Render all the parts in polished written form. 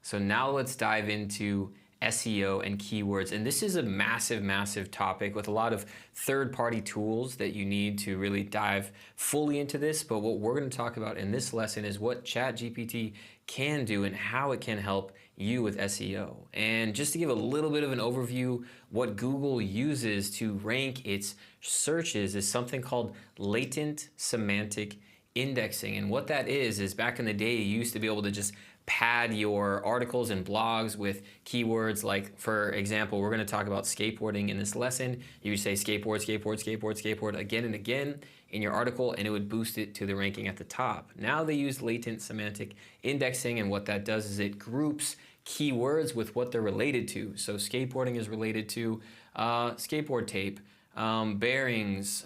So now let's dive into SEO and keywords. And this is a massive, massive topic with a lot of third-party tools that you need to really dive fully into this. But what we're going to talk about in this lesson is what ChatGPT can do and how it can help you with SEO. And just to give a little bit of an overview, what Google uses to rank its searches is something called latent semantic indexing. And what that is back in the day, you used to be able to just pad your articles and blogs with keywords. Like, for example, we're going to talk about skateboarding in this lesson. You would say skateboard, skateboard, skateboard, skateboard again and again in your article, and it would boost it to the ranking at the top. Now they use latent semantic indexing, and what that does is it groups keywords with what they're related to. So skateboarding is related to skateboard tape, bearings,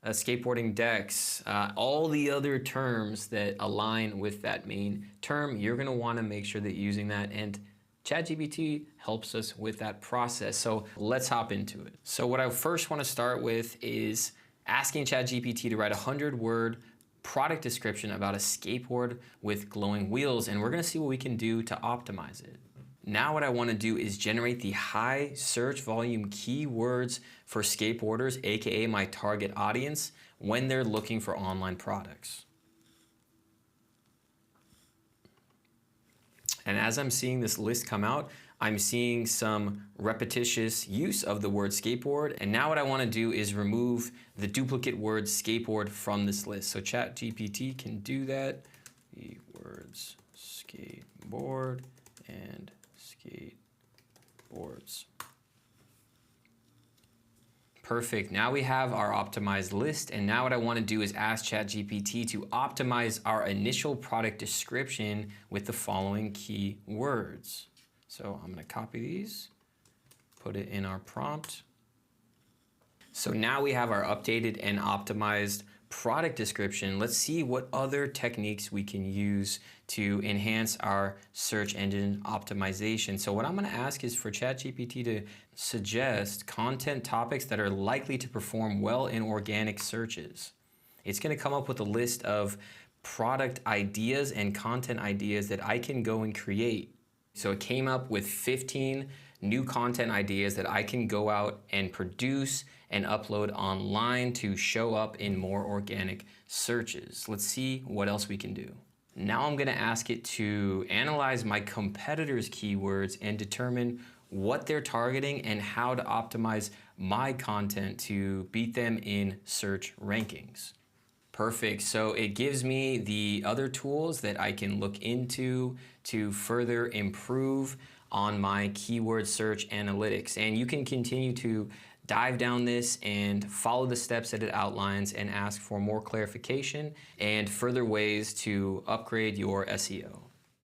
skateboarding decks, all the other terms that align with that main term. You're going to want to make sure that you're using that, and ChatGPT helps us with that process. So let's hop into it. So what I first want to start with is asking ChatGPT to write a 100-word product description about a skateboard with glowing wheels, and we're going to see what we can do to optimize it. Now what I want to do is generate the high search volume keywords for skateboarders, aka my target audience, when they're looking for online products. And as I'm seeing this list come out, I'm seeing some repetitious use of the word skateboard. And now what I want to do is remove the duplicate word skateboard from this list. So ChatGPT can do that. The words skateboard and skateboards. Perfect. Now we have our optimized list, and now what I want to do is ask ChatGPT to optimize our initial product description with the following keywords. So I'm going to copy these, put it in our prompt. So now we have our updated and optimized product description. Let's see what other techniques we can use to enhance our search engine optimization. So what I'm going to ask is for ChatGPT to suggest content topics that are likely to perform well in organic searches. It's going to come up with a list of product ideas and content ideas that I can go and create. So it came up with 15 new content ideas that I can go out and produce and upload online to show up in more organic searches. Let's see what else we can do. Now I'm going to ask it to analyze my competitors' keywords and determine what they're targeting and how to optimize my content to beat them in search rankings. Perfect. So it gives me the other tools that I can look into to further improve on my keyword search analytics. And you can continue to dive down this and follow the steps that it outlines and ask for more clarification and further ways to upgrade your SEO.